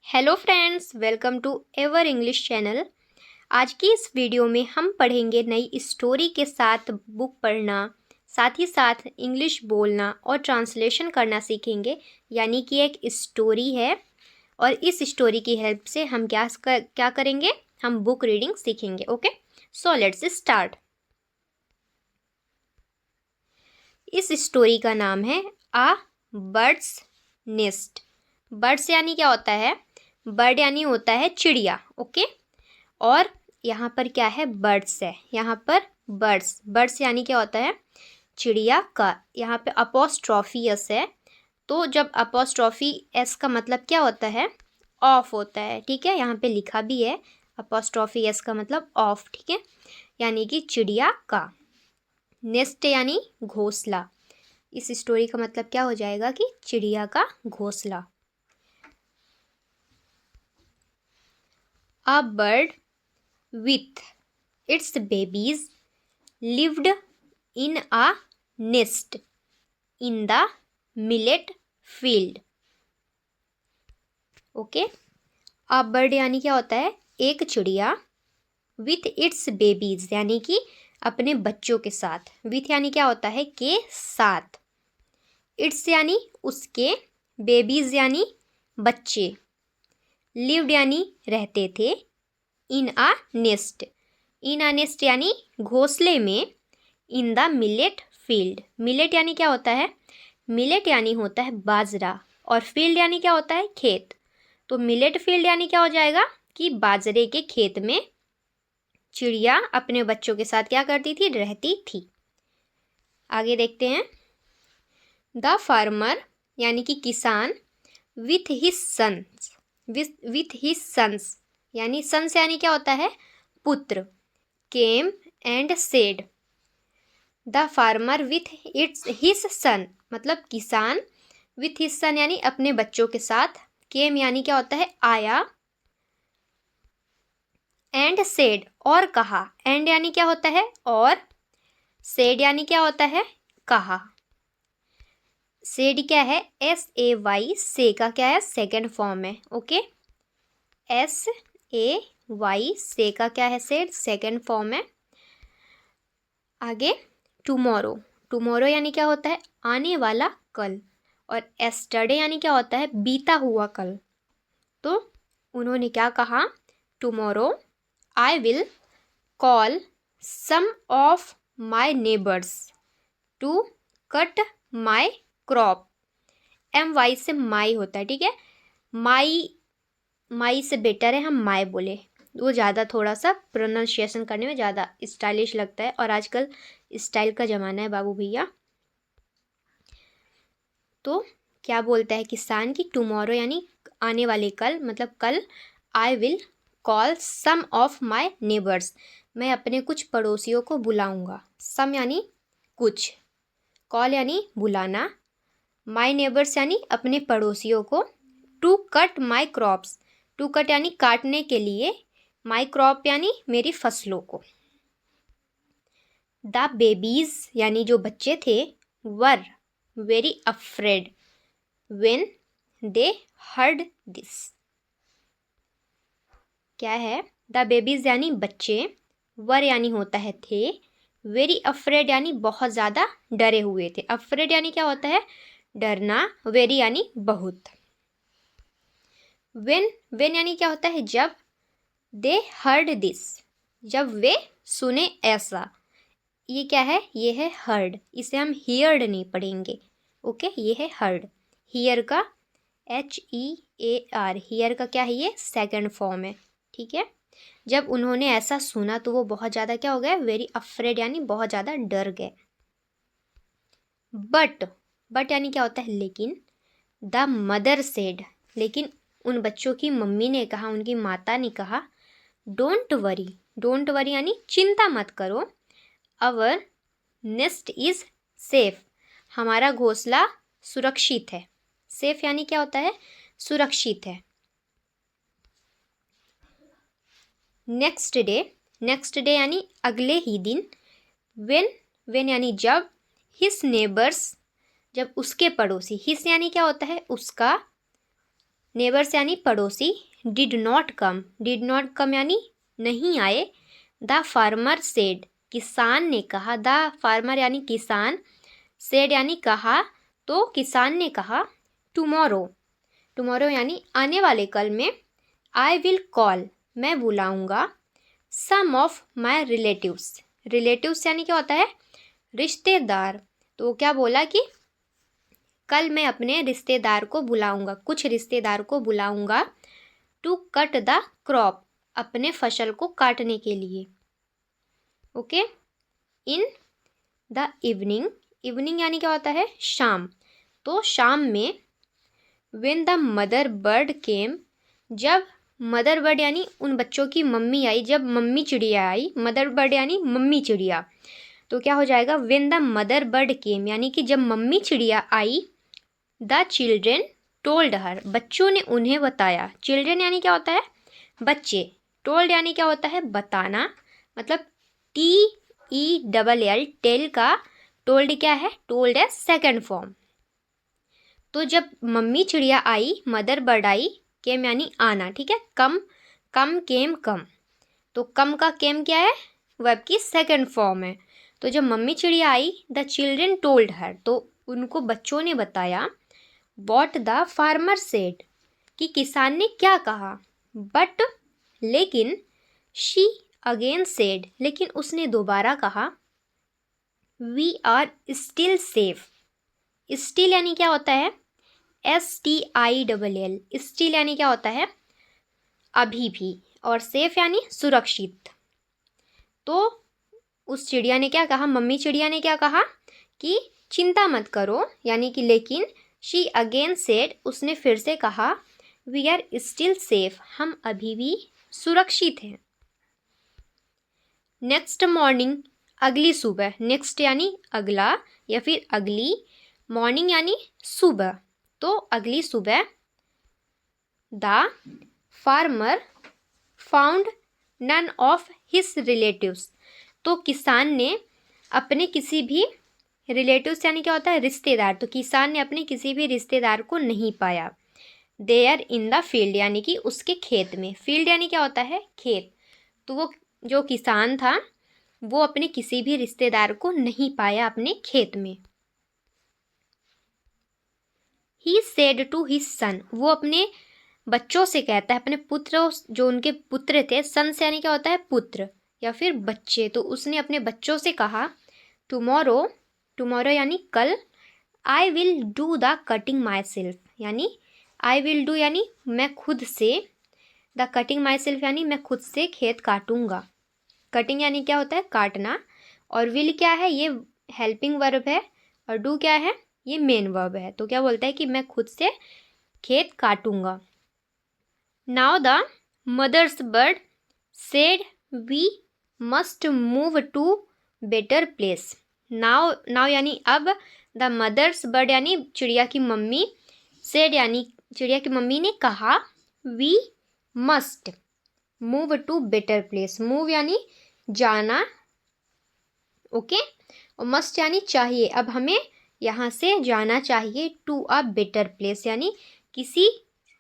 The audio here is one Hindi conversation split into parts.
Hello friends, welcome to ever English channel. आज की इस वीडियो में हम पढ़ेंगे नई स्टोरी के साथ बुक पढ़ना, साथ ही साथ इंग्लिश बोलना और ट्रांसलेशन करना सीखेंगे। यानी कि एक स्टोरी है और इस स्टोरी की हेल्प से हम क्या करेंगे, हम बुक रीडिंग सीखेंगे। Okay, so let's start. इस स्टोरी का नाम है आ बर्ड्स नेस्ट। बर्ड्स यानी क्या होता है, बर्ड यानी होता है चिड़िया। ओके, और यहाँ पर क्या है, बर्ड्स है। यहाँ पर बर्ड्स बर्ड्स यानी क्या होता है, चिड़िया का। यहाँ पे अपोस्ट्रॉफी एस है, तो जब अपोस्ट्रॉफी एस का मतलब क्या होता है, ऑफ होता है। ठीक है, यहाँ पे लिखा भी है अपोस्ट्रॉफी एस का मतलब ऑफ। ठीक है, यानी कि चिड़िया का। नेस्ट यानी घोंसला। इस स्टोरी का मतलब क्या हो जाएगा कि चिड़िया का घोंसला। A bird with its babies lived in a nest in the millet field. Okay, a bird यानी क्या होता है, एक चिड़िया। with its babies यानी कि अपने बच्चों के साथ। with यानी क्या होता है, के साथ। its यानी उसके, babies यानी बच्चे, lived यानी रहते थे, इन आ नेस्ट, इन आ नेस्ट यानी घोंसले में, in the millet field. Millet यानी क्या होता है, मिलेट यानी होता है बाजरा, और फील्ड यानी क्या होता है, खेत। तो मिलेट फील्ड यानी क्या हो जाएगा कि बाजरे के खेत में चिड़िया अपने बच्चों के साथ क्या करती थी, रहती थी। आगे देखते हैं। द फार्मर यानी कि किसान, with his sons, with his sons यानी सन्स यानी क्या होता है, पुत्र, came and said. The farmer with its his son मतलब किसान, विथ हिज सन यानी अपने बच्चों के साथ, केम यानी क्या होता है, आया, एंड सेड और कहा। एंड यानी क्या होता है, और, सेड यानी क्या होता है, कहा। सेड क्या है, SAY, से का क्या है, सेकेंड फॉर्म है। ओके, SAY, से का क्या है, सेड सेकेंड फॉर्म है। आगे टुमारो, टुमारो यानी क्या होता है, आने वाला कल, और एस्टरडे यानी क्या होता है, बीता हुआ कल। तो उन्होंने क्या कहा, tomorrow I will call some of my neighbours to cut my crop. MY से माई होता है। ठीक है, माई, माई से बेटर है हम माई बोले, वो ज़्यादा थोड़ा सा प्रोनाउंसिएशन करने में ज़्यादा स्टाइलिश लगता है, और आजकल स्टाइल का ज़माना है बाबू भैया। तो क्या बोलता है किसान की, टुमारो यानी आने वाले कल, मतलब कल, I will call some of my neighbours, मैं अपने कुछ पड़ोसियों को बुलाऊंगा। सम यानी कुछ, कॉल यानी बुलाना, माई नेबर्स यानी अपने पड़ोसियों को, to cut my crops, to cut यानी काटने के लिए, माई क्रॉप यानी मेरी फसलों को। द बेबीज यानी जो बच्चे थे, were very afraid when they heard this. क्या है, द बेबीज यानी बच्चे, वर यानी होता है थे, वेरी अफ्रेड यानी बहुत ज़्यादा डरे हुए थे। अफ्रेड यानी क्या होता है, डरना, वेरी यानी बहुत। वेन यानी क्या होता है, जब, दे हर्ड दिस, जब वे सुने ऐसा। ये क्या है, ये है हर्ड, इसे हम हियर्ड नहीं पढ़ेंगे। ओके, ये है हर्ड। हियर का HEAR, हियर का क्या है, ये सेकंड फॉर्म है। ठीक है, जब उन्होंने ऐसा सुना तो वो बहुत ज़्यादा क्या हो गए, वेरी अफ्रेड यानी बहुत ज़्यादा डर गए। बट यानी क्या होता है, लेकिन। द मदर सेड, लेकिन उन बच्चों की मम्मी ने कहा, उनकी माता ने कहा, डोंट वरी, डोंट वरी यानी चिंता मत करो, अवर नेस्ट इज सेफ, हमारा घोंसला सुरक्षित है। सेफ यानी क्या होता है, सुरक्षित है। नेक्स्ट डे यानी अगले ही दिन, वेन यानी जब, हिस नेबर्स जब उसके पड़ोसी, हिस यानी क्या होता है, उसका, नेबर्स यानी पड़ोसी, डिड नॉट कम यानी नहीं आए, द फार्मर सेड किसान ने कहा, द फार्मर यानी किसान, सेड यानी कहा, तो किसान ने कहा, टुमारो यानी आने वाले कल में, आई विल कॉल मैं बुलाऊंगा, सम ऑफ माई रिलेटिव्स यानी क्या होता है, रिश्तेदार। तो क्या बोला कि कल मैं अपने रिश्तेदार को बुलाऊंगा, कुछ रिश्तेदार को बुलाऊंगा, टू कट द क्रॉप अपने फसल को काटने के लिए। ओके, इन द इवनिंग यानी क्या होता है, शाम। तो शाम में, व्हेन द मदर बर्ड केम जब मदर बर्ड यानी उन बच्चों की मम्मी आई, जब मम्मी चिड़िया आई, मदर बर्ड यानी मम्मी चिड़िया, तो क्या हो जाएगा, व्हेन द मदर बर्ड केम यानी कि जब मम्मी चिड़िया आई, द चिल्ड्रेन टोल्ड हर बच्चों ने उन्हें बताया। चिल्ड्रेन यानी क्या होता है, बच्चे। टोल्ड यानी क्या होता है, बताना, मतलब TELL टेल का टोल्ड क्या है, टोल्ड है सेकंड फॉर्म। तो जब मम्मी चिड़िया आई, मदर बर्ड आई, केम यानी आना, ठीक है, कम केम कम, तो कम का केम क्या है, वर्ब की सेकंड फॉर्म है। तो जब मम्मी चिड़िया आई, द चिल्ड्रेन टोल्ड हर तो उनको बच्चों ने बताया, वॉट द फार्मर सेड कि किसान ने क्या कहा, बट लेकिन, शी अगेन सेड लेकिन उसने दोबारा कहा, we are still safe. Still यानी क्या होता है, STILL, स्टिल यानी क्या होता है, अभी भी, और सेफ यानी सुरक्षित। तो उस चिड़िया ने क्या कहा, मम्मी चिड़िया ने क्या कहा कि चिंता मत करो, यानी कि लेकिन, शी अगेन सेड उसने फिर से कहा, वी आर स्टिल सेफ हम अभी भी सुरक्षित हैं। नेक्स्ट मॉर्निंग अगली सुबह, नेक्स्ट यानी अगला या फिर अगली, मॉर्निंग यानी सुबह, तो अगली सुबह, the farmer found none of his relatives तो किसान ने अपने किसी भी रिलेटिव्स यानी क्या होता है, रिश्तेदार, तो किसान ने अपने किसी भी रिश्तेदार को नहीं पाया। देयर इन द फील्ड यानी कि उसके खेत में, फील्ड यानी क्या होता है, खेत। तो वो जो किसान था वो अपने किसी भी रिश्तेदार को नहीं पाया अपने खेत में। He said to his son वो अपने बच्चों से कहता है, अपने पुत्र, जो उनके पुत्र थे, सन से यानी क्या होता है, पुत्र या फिर बच्चे, तो उसने अपने बच्चों से कहा, टुमारो यानी कल, I will do the cutting my self यानी आई विल डू यानी मैं खुद से, द कटिंग माई सेल्फ यानी मैं खुद से खेत काटूंगा। कटिंग यानी क्या होता है, काटना, और विल क्या है, ये हेल्पिंग वर्ब है, और डू क्या है, ये मेन वर्ब है। तो क्या बोलता है कि मैं खुद से खेत काटूंगा। Now the mothers bird said we must move to better place. Now यानी अब, द मदर्स बर्ड यानी चिड़िया की मम्मी, सेड यानी चिड़िया की मम्मी ने कहा, we must move to better place, move यानी जाना, ओके, और मस्ट यानी चाहिए, अब हमें यहाँ से जाना चाहिए, टू अ बेटर प्लेस यानी किसी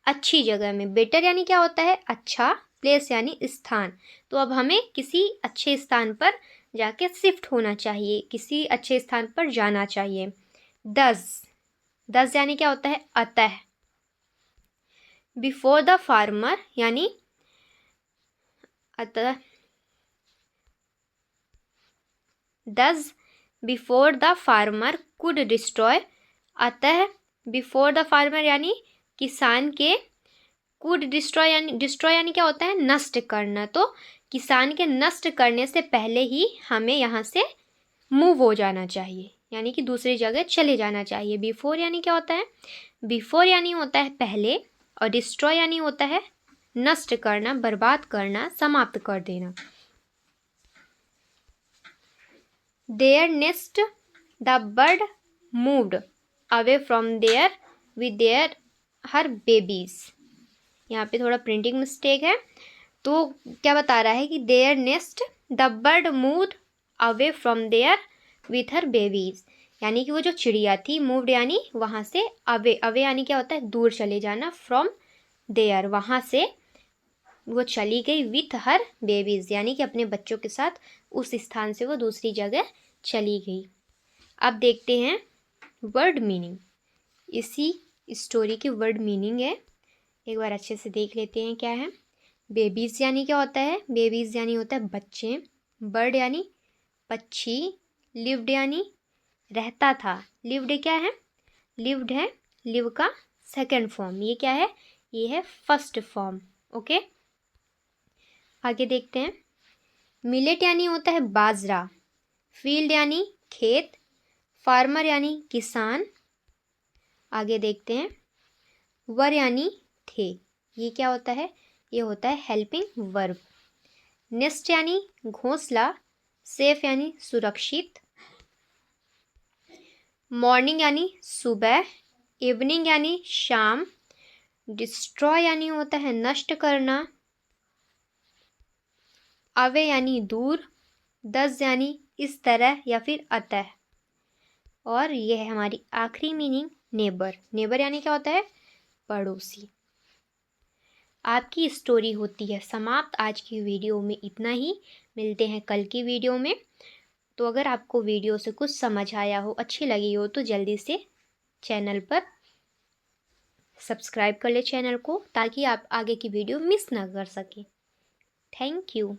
अच्छी जगह में। बेटर यानी क्या होता है, अच्छा, प्लेस यानी स्थान, तो अब हमें किसी अच्छे स्थान पर जाके शिफ्ट होना चाहिए, किसी अच्छे स्थान पर जाना चाहिए। दस यानी क्या होता है, अतः। बिफोर द फार्मर यानी अतः, दस before the farmer could destroy, अतः बिफोर द फार्मर यानी किसान के, कुड डिस्ट्रॉय यानी क्या होता है, नष्ट करना, तो किसान के नष्ट करने से पहले ही हमें यहाँ से मूव हो जाना चाहिए, यानी कि दूसरी जगह चले जाना चाहिए। बिफोर यानी क्या होता है, बिफोर यानी होता है पहले, और डिस्ट्रॉय यानी होता है नष्ट करना, बर्बाद करना, समाप्त कर देना। Their nest the bird moved away from there with their her babies. यहाँ पे थोड़ा प्रिंटिंग मिस्टेक है, तो क्या बता रहा है कि their nest the bird moved away from there with her babies, यानी कि वो जो चिड़िया थी, मूव्ड यानी वहाँ से, अवे यानी क्या होता है, दूर चले जाना, फ्रॉम देयर, वहाँ से वो चली गई विथ हर बेबीज़, यानी कि अपने बच्चों के साथ उस स्थान से वो दूसरी जगह चली गई। अब देखते हैं वर्ड मीनिंग। इसी स्टोरी की वर्ड मीनिंग है, एक बार अच्छे से देख लेते हैं क्या है। बेबीज़ यानी क्या होता है? बेबीज़ यानी होता है बच्चे। बर्ड यानी पक्षी। लिव्ड यानी रहता था। लिव्ड क्या है? लिव्ड है लिव का सेकंड फॉर्म। ये क्या है? ये है फर्स्ट फॉर्म। ओके, आगे देखते हैं। मिलेट यानी होता है बाजरा। फील्ड यानी खेत। फार्मर यानी किसान। आगे देखते हैं। वर यानी थे। ये क्या होता है? ये होता है हेल्पिंग वर्ब। नेस्ट यानी घोंसला। सेफ यानी सुरक्षित। मॉर्निंग यानी सुबह। इवनिंग यानी शाम। डिस्ट्रॉय यानी होता है नष्ट करना। अवे यानी दूर। दस यानी इस तरह या फिर अतः। और यह है हमारी आखिरी मीनिंग नेबर। नेबर यानी क्या होता है? पड़ोसी। आपकी स्टोरी होती है समाप्त। आज की वीडियो में इतना ही। मिलते हैं कल की वीडियो में। तो अगर आपको वीडियो से कुछ समझ आया हो, अच्छी लगी हो, तो जल्दी से चैनल पर सब्सक्राइब कर ले चैनल को, ताकि आप आगे की वीडियो मिस ना कर सकें। Thank you.